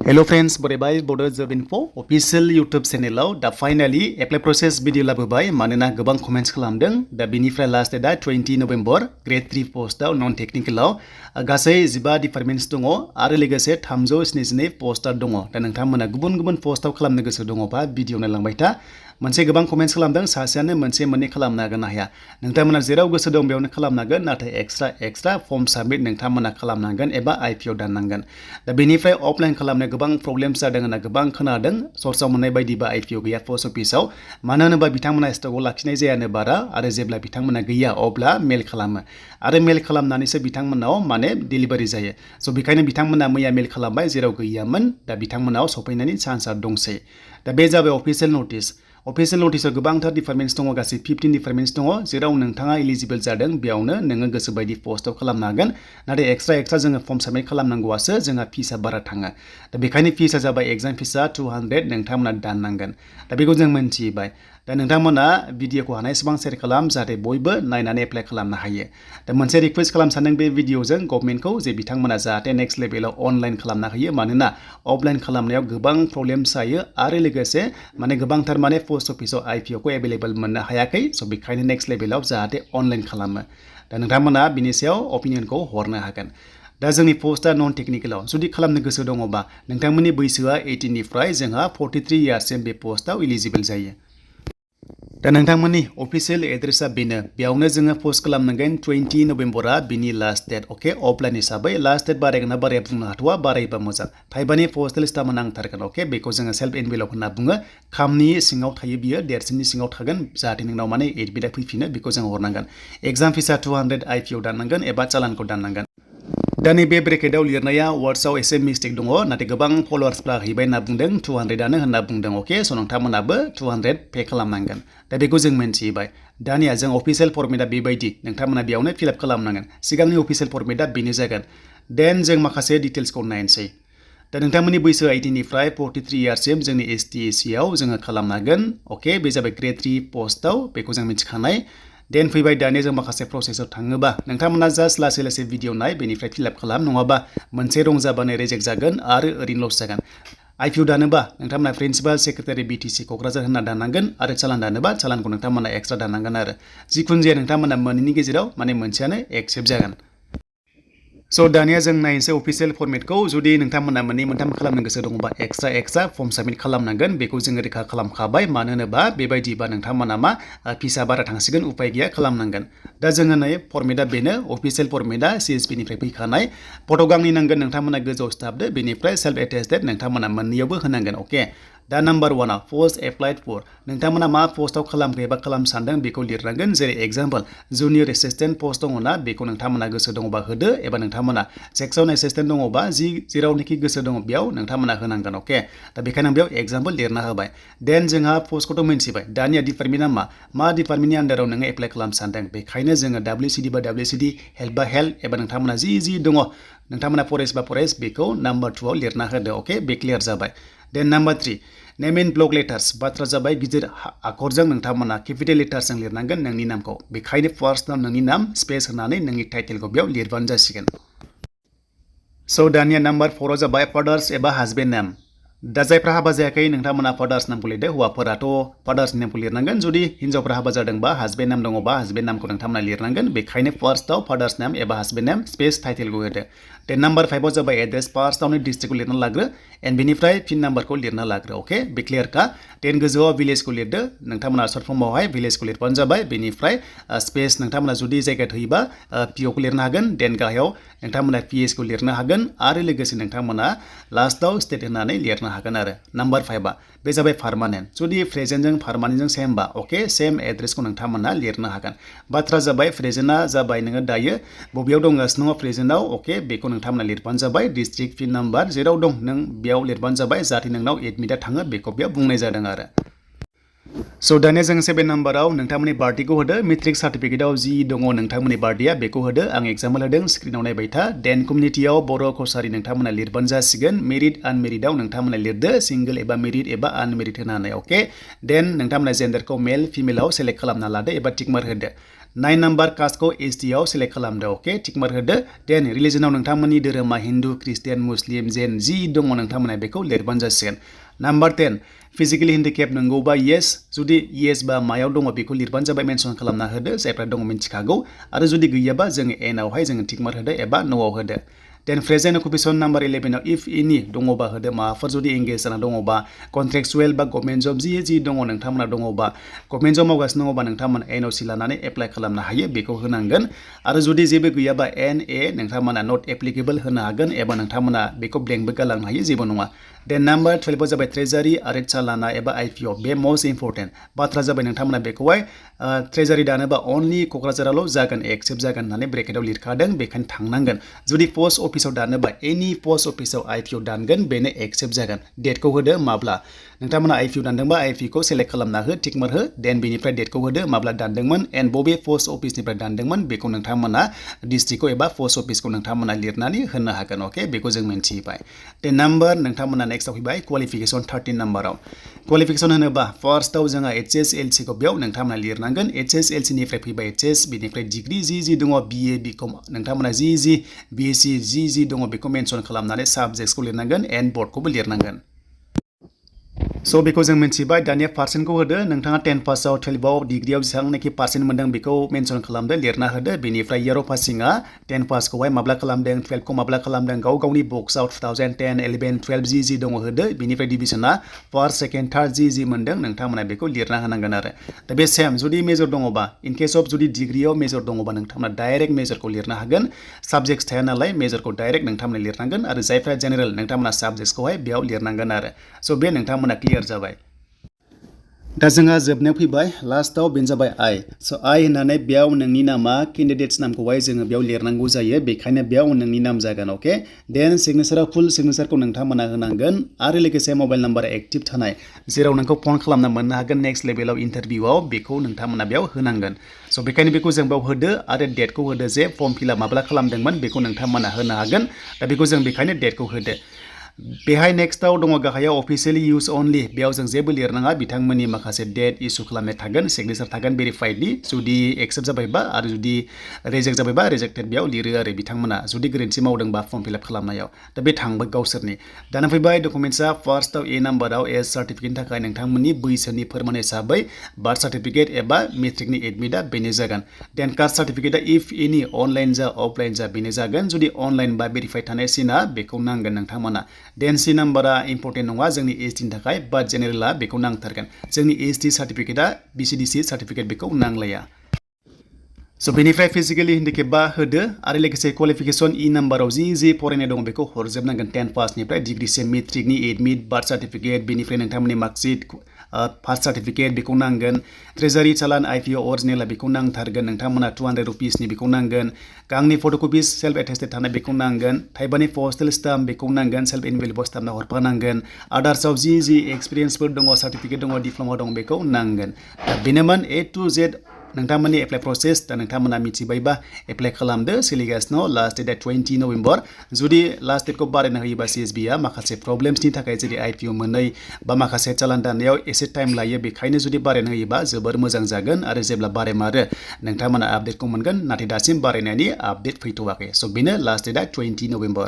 Hello friends, borebai Bodo job info official YouTube channel da finally apply process video labobai manana gobang comments खालामदों da बेनिफ्राय last date 20 November grade 3 post आव non technical आव गासै 15 departments दङ आरो लोगोसे 372 poster दङ दा नोंथांमोना गुबुन post आव खालामनो गोसो दङबा भिडिअ नायलांबाय था मोनसे गोबां कमेन्ट्स खालामदों सासेयानो मोनसे मोननै खालामनो हागोन हाया नोंथांमोना जेराव गोसो दं बेयावनो खालामनो हागोन नाथाय एक्सट्रा फर्म साबमिट नोंथांमोना खालामनांगोन एबा आईपीओ दाननांगोन दा बेनिफ्राय अफलाइन खालामनो गोबां प्रब्लेम्स जादों होनना गोबां खोनादों सर्सआव मोननाय बायदिबा आईपीओ गैया पोस्ट अफिसाव मानो होनोबा बिथांमोना स्टकआव लाखिनाय जायानो बारा आरो जेब्ला बिथांमोना गैया अब्ला मेल खालामो आरो मेल खालामनानैसो बिथांमोनाव माने डिलिभारि जायो स' बेखायनो बिथांमोना मैया मेल खालामबाय जेराव गैयामोन दा बिथांमोनाव सफैनायनि चान्सआ दंसै दा बे जाबाय अफिशियेल नोटिस अफिशियेल नोटिसआव गोबांथार डिपार्टमेन्ट्स दङ गासै 15 डिपार्टमेन्ट्स दङ जेराव नोंथाङा एलिजिबल जादों बेयावनो नोङो गोसो बायदि पोस्टआव खालामनो हागोन नाथाय एक्सट्रा जोङो फर्म साबमिट खालामनांगौआसो जोंहा फिसआ बारा थाङो दा बेखायनो फिसआ जाबाय एग्जाम फिसआ 200 नोंथांमोना दाननांगोन दा बेखौ जों मोनथिबाय दा नोंथांमोना भिडिअखौ हानायसेबां शेयार खालाम जाहाथे बयबो नायनानै एप्लाइ खालामनो हायो दा मोनसे रिक्वेस्ट खालाम सानदों बे भिडिअजों गभर्नमेन्टखौ जे बिथांमोना जाहाथे नेक्स्ट लेभेलाव अनलाइन खालामनो हायो मानोना अफलाइन खालामनायाव गोबां प्रब्लेम्स जायो आरो लोगोसे माने गोबांथार माने पोस्ट अफिसाव आईपीओ खौ एभेलेबल मोननो हायाखै स' बेखायनो नेक्स्ट लेभेलाव जाहाथे अनलाइन खालामो दा नोंथांमोना बिनि सायाव अपिनियनखौ हरनो हागोन दा जोंनि पोस्टआ नन टेक्निकलाव जुदि खालामनो गोसो दङबा नोंथांमोननि बैसोआ 18 निफ्राय जोंहा 43 इयार्ससिम बे पोस्टआव एलिजिबल जायो दा नोंथांमोननि अफिशियेल एड्रेसा बेनो बेयावनो जोङो पोस्ट खालामनांगोन 20 नभेम्बरा बिनि लास्ट डेट अके अफलाइन हिसाबै लास्ट डेट बारायगोन ना बाराया बुंनो हाथ'वा बारायबा मोजां थाइबानि पोस्टेल स्टाम्प नांथारगोन अके बेखौ जोङो सेल्फ एनभेलप होनना बुङो खामनि सिङाव थायो बियो देरसिननि सिङाव थागोन जाहाथे नोंनाव माने एडमिटआ फैफिनो बेखौ जों हरनांगोन एग्जाम फिसा 200 आईपीओ दाननांगोन एबा चालानखौ दाननांगोन दा नैबे ब्रेकेटआव लिरनाया वार्ड्सआव एसे मिस्टेक दङ नाथाय गोबां फलोवार्सफ्रा हैबाय होनना बुंदों 200आनो होनना बुंदों अके स' नोंथांमोनाबो 200 पे खालामनांगोन दा बेखौ जों मिन्थिबाय दानिया जों अफिशियेल फर्मेटआ बेबायदि नोंथांमोना बेयावनो फिलआप खालामनांगोन सिगांनि अफिशियेल फर्मेटआ बेनो जागोन देन जों माखासे डिटेल्सखौ नायनोसै दा नोंथांमोननि बैसोआ 18 निफ्राय 43 इयार्ससिम जोंनि ST/SC आव जोङो खालामनांगोन अके बे जाबाय ग्रेड 3 पोस्टआव बेखौ जों मिथिखानाय देन फैबाय दानिया जों माखासे प्रसेसआव थाङोबा नोंथांमोना जास्ट लासै भिडिअ नाय बेनिफ्राय फिलआप खालाम नङाबा मोनसे रं जाबानो रिजेक्ट जागोन आरो ओरैनो लस जागोन आईपीओ दानोबा नोंथांमोना प्रिन्सिपाल सेक्रेटारि BTC क'क्राझार होनना दाननांगोन आरो चालान दानोबा चालानखौ नोंथांमोना एक्सट्रा दाननांगोन आरो जिखुनु जाया नोंथांमोना मोननैनि गेजेराव माने मोनसेयानो एक्सेप्ट जागोन स' दानिया जों नायनोसै अफिशियेल फर्मेटखौ जुदि नोंथांमोना मोननै मोनथाम खालामनो गोसो दङबा एक्सट्रा फर्म साबमिट खालामनांगोन बेखौ जोङो रोखा खालामखाबाय मानो होनोबा बेबायदिबा नोंथांमोना मा फिसा बारा थांसिगोन उपाय गैया खालामनांगोन दा जोङो नै फर्मेटआ बेनो अफिशियेल फर्मेटआ CSP निफ्राय फैखानाय फट' गांनै नांगोन नोंथांमोना गोजौआव सिथाबदो बेनिफ्राय सेल्फ एटेस्टेड नोंथांमोना मोननैयावबो होनांगोन अके दा नाम्बार 1 पोस्ट एप्लाइड फर नोंथांमोना मा पोस्टआव खालामखो एबा खालामनो सानदों बेखौ लिरनांगोन जेरै एग्जाम्पल जुनियर एसिस्टेन्ट पोस्ट दङना बेखौ नोंथांमोना गोसो दङबा होदो एबा नोंथांमोना सेक्सन एसिस्टेन्ट दङबा जेरावनोखि गोसो दङ बेयाव नोंथांमोना होनांगोन अके दा बेखायनो आं बेयाव एग्जाम्पल लिरना होबाय देन जोंहा पोस्टखौथ' मिन्थिबाय दानिया डिपार्टमेन्टआ मा डिपार्टमेन्टनि आन्दाराव नोङो एप्लाइ खालामनो सानदों बेखायनो जोङो WCD बा WCD हेल्थ बा हेल्थ एबा नोंथांमोना जि दङ नोंथांमोना फरेस्ट बा फरेस्ट बेखौ नाम्बार 2 आव लिरना होदो अके बे क्लियार जाबाय देन number 3 name in block letters बाथ्रा जाबाय गिदिर आखरजों नोंथांमोना केपिटेल लेटार्सजों लिरनांगोन नोंनि नामखौ बेखायनो फार्स्टआव नोंनि नाम स्पेस होनानै नोंनि टाइटेलखौ बेयाव लिरबानो जासिगोन स' दानिया नाम्बार 4 आव जाबाय फादार्स एबा हासबेन्ड नेम दा जायफ्रा हाबा जायाखै नोंथांमोना फादार्स नामखौ लिरदो हौवाफोराथ' फादार्स नेमखौ लिरनांगोन जुदि हिन्जावफ्रा हाबा जादोंबा हासबेन्ड नाम दङबा हासबेन्ड नामखौ नोंथांमोना लिरनांगोन बेखायनो फार्स्टआव फादार्स नेम एबा हासबेन्ड नेम स्पेस टाइटेलखौ होदो देन नाम्बार 5 आव जाबाय एड्रेस फार्स्टआवनो डिस्ट्रिक्टखौ लिरना लाग्रो एन्ड बेनिफ्राय पिन नाम्बारखौ लिरना लाग्रो अके बे क्लियारखा देन गोजौआव भिलेजखौ लिरदो नोंथांमोना सर्ट फर्मआवहाय भिलेजखौ लिरबानो जाबाय बेनिफ्राय स्पेस नोंथांमोना जुदि जायगा थोयोबा PO खौ लिरनो हागोन देन गाहायाव नोंथांमोना PS खौ लिरनो हागोन आरो लोगोसे नोंथांमोना लास्टआव स्टेट होनानै लिरनो हागोन आरो नाम्बार 5 बे जाबाय पार्मानेन्ट जुदि प्रेजेन्टजों पार्मानेन्टजों सेमबा अके सेम एड्रेसखौ नोंथांमोना लिरनो हागोन बाथ्रा जाबाय प्रेजेन्टआ जाबाय नोङो दायो बबेयाव दंगासिनो दङ प्रेजेन्टआव अके बेखौ नोंथांमोना लिरबानो जाबाय डिस्ट्रिक्ट पिन नाम्बार जेराव दं नों बेयाव लिरबानो जाबाय जाहाथे नोंनाव एडमिटआ थाङो बेखौ बेयाव बुंनाय जादों आरो स' दानिया जों 7 नाम्बाराव नोंथांमोननि बार्थडेखौ होदो मेट्रिक सार्टिफिकेटआव जि दङ नोंथांमोननि बार्थडेआ बेखौ होदो आं एग्जाम्पल होदों स्क्रिनाव नायबाय था देन कमिउनिटियाव बर' कसारि नोंथांमोना लिरबानो जासिगोन मेरिड आनमेरिडआव नोंथांमोना लिरदो सिंगल एबा मेरिड एबा आनमेरिड होनानै अके देन नोंथांमोना जेन्डारखौ मेल फिमेलाव सेलेक्ट खालामना लादो एबा टिक मार्क होदो 9 नाम्बार कास्टखौ ST आव सेलेक्ट खालामदो अके टिक मार्क होदो देन रिलिजनाव नोंथांमोननि धोरोमा हिन्दु ख्रिस्टियान मुस्लिम जैन जि दङ नोंथांमोना बेखौ लिरबानो जासिगोन नाम्बार 10 फिजिकेलि हेन्डिकेप नंगौबा येस जुदि येस बा मायाव दङ बेखौ लिरबानो जाबाय मेनसन खालामना होदो जायफ्रा दङ मिन्थिखागौ आरो जुदि गैयाबा जोङो एन आवहाय जोङो टिक मार्क होदो एबा न'आव होदो देन प्रेजेन्ट अकुपेशन नाम्बार 11 आव इफ एनि दङबा होदो माबाफोर जुदि एंगेज जाना दङबा कन्ट्रेक्चुएल बा गभर्नमेन्ट जब जि दङ नोंथांमोना दङबा गभर्नमेन्ट जब मावगासिनो दङबा नोंथांमोना एनओसि लानानै एप्लाइ खालामनो हायो बेखौ होनांगोन आरो जुदि जेबो गैयाबा NA नोंथांमोना नट एप्लिकेबल होनो हागोन एबा नोंथांमोना बेखौ ब्लेंकबो गालांनो हायो जेबो नङा देन नाम्बार 12 जाबाय ट्रेजारि आरो चालाना एबा IPO बे मोस्ट इम्पर्टेन्ट बाथ्रा जाबाय नोंथांमोना बेखौहाय ट्रेजारि दानोबा अनलि क'क्राझारावल' जागोन एक्सेप्ट जागोन होननानै ब्रेकेटआव लिरखादों बेखायनो थांनांगोन जुदि पस्ट अफिसाव दानोबा एनि पस्ट अफिसाव IPO दानगोन बेनो एक्सेप्ट जागोन डेटखौ होदो माब्ला नोंथांमोना IPO दानदोंबा IPO खौ सेलेक्ट खालामना हो टिक मार्क हो देन बेनिफ्राय डेटखौ होदो माब्ला दानदोंमोन एन्ड बबे पस्ट अफिसनिफ्राय दानदोंमोन बेखौ नोंथांमोना डिस्ट्रिक्टखौ एबा पस्ट अफिसखौ नोंथांमोना लिरनानै होनो हागोन अके बेखौ जों मिन्थिबाय देन नाम्बार नोंथांमोना नेक्स्टआव फैबाय क्वालिफिकेशन 13 नाम्बाराव क्वालिफिकेशन होनोबा फार्स्टआव जोंहा HSLC खौ बेयाव नोंथांमोना लिरनांगोन HSLC निफ्राय फैबाय HS बेनिफ्राय डिग्री जि दङ BA BCom नोंथांमोना जि BSc जि दङ बेखौ मेनसन खालामनानै साबजेक्टसखौ लिरनांगोन एन्ड बर्डखौबो लिरनांगोन स' बेखौ जों मिन्थिबाय दानिया पार्सेन्टखौ होदो नोंथाङा 10 पासआव 12आव डिग्रीआव जेसेबांनाखि पार्सेन्ट मोनदों बेखौ मेनसन खालामदो लिरना होदो बेनिफ्राय इयार अफ पासिंआ 10 पासखौहाय माब्ला खालामदों 12खौ माब्ला खालामदों गावनि बक्सआव 2010 11 12 जि दङ होदो बेनिफ्राय डिभिजनआ फार्स्ट सेकेन्ड थार्ड जि मोनदों नोंथांमोना बेखौ लिरना होनांगोन आरो दा बे सेम जुदि मेजर दङबा इन केस अफ जुदि डिग्रीआव मेजर दङबा नोंथांमोना डाइरेक्ट मेजरखौ लिरनो हागोन साबजेक्ट्स थाया नालाय मेजरखौ डाइरेक्ट नोंथांमोना लिरनांगोन आरो जायफ्रा जेनेरेल नोंथांमोना साबजेक्ट्सखौहाय बेयाव लिरनांगोन आरो स' बे नोंथांमोना क्लियर जाबाय दा जोंहा जोबनायाव फैबाय लास्टआव बेनो जाबाय I स' I होननानै बेयाव नोंनि नामा केन्डिडेट्स नामखौहाय जोङो बेयाव लिरनांगौ जायो बेखायनो बेयाव नोंनि नाम जागोन अके देन सिगनेचाराव फुल सिगनेचारखौ नोंथांमोना होनांगोन आरो लोगोसे मबाइल नाम्बार एक्टिभ थानाय जेराव नोंखौ फन खालामना मोननो हागोन नेक्स्ट लेभेलाव इन्टारभिउआव बेखौ नोंथांमोना बेयाव होनांगोन स' बेखायनो बेखौ जों बेयाव होदो आरो डेटखौ होदो जे फर्म फिलआप माब्ला खालामदोंमोन बेखौ नोंथांमोना होनो हागोन दा बेखौ जों बेखायनो डेटखौ होदो बेहाय नेक्स्टआव दङ गाहायाव अफिसियेलि इउज अनलि बेयाव जों जेबो लिरनाङा बिथांमोननि माखासे डेट इस्यु खालामनाय थागोन सिगनेचार थागोन भेरिफाइडलि जुदि एक्सेप्ट जाबायबा आरो जुदि रिजेक्ट जाबायबा रिजेक्टेड बेयाव लिरो आरो बिथांमोना जुदि गोरोन्थि मावदोंबा फर्म फिलआप खालामनायाव दा बे थांबाय गावसोरनि दाना फैबाय डकुमेन्ट्सआ फार्स्टआव A नाम्बाराव एज सार्टिफिकेटनि थाखाय नोंथांमोननि बैसोनि फोरमान हिसाबै बार्थ सार्टिफिकेट एबा मेट्रिकनि एडमिटआ बेनो जागोन देन कास्ट सार्टिफिकेटआ इफ एनि अनलाइन जा अफलाइन जा बेनो जागोन जुदि अनलाइन बा भेरिफाइड थानाय सिना बेखौ नांगोन नोंथांमोना देन C नाम्बारा इम्पर्टेन्ट नङा जोंनि STनि थाखाय बाट जेनेरेला बेखौ नांथारगोन जोंनि ST सार्टिफिकेटआ BCDC सार्टिफिकेट बेखौ नांलाया स' बेनिफ्राय फिजिकेलि हेन्डिकेपबा होदो आरो लोगोसे क्वालिफिकेशन E नाम्बाराव जि फरायनाय दं बेखौ हरजोबनांगोन 10 पासनिफ्राय डिग्रीसिम मेट्रिकनि एडमिट बार्थ सार्टिफिकेट बेनिफ्राय नोंथांमोननि मार्कशीट फार्स्ट सार्टिफिकेट बेखौ नांगोन ट्रेजारि चालान IPO अरिजिनेला बेखौ नांथारगोन नोंथांमोना 200 रुपिसनि बेखौ नांगोन गांनि फट'कपिस सेल्फ एटेस्टेड थानाय बेखौ नांगोन थाइबानि पस्टेल स्टाम्प बेखौ नांगोन सेल्फ इनभेलुएबल स्टाम्पना हरफानांगोन आदार्सआव जि एक्सपिरियेन्सफोर दङ सार्टिफिकेट दङ डिप्ल'मा दङ बेखौ नांगोन दा बेनोमोन A to Z नोंथांमोननि एप्लाइ प्रसेस दा नोंथांमोना मिथिबायबा एप्लाइ खालामदो सोलिगासिनो लास्ट डेटआ 20 नभेम्बर जुदि लास्ट डेटखौ बारायना होयोबा CSBआ माखासे प्रब्लेम्सनि थाखाय जेरै IPO मोनै बा माखासे चालान दाननायाव एसे टाइम लायो बेखायनो जुदि बारायना होयोबा जोबोर मोजां जागोन आरो जेब्ला बारायमारो नोंथांमोना आपडेटखौ मोनगोन नाथाय दासिम बारायनायनि आपडेट फैथ'वाखै स' बेनो लास्ट डेटआ 20 नभेम्बर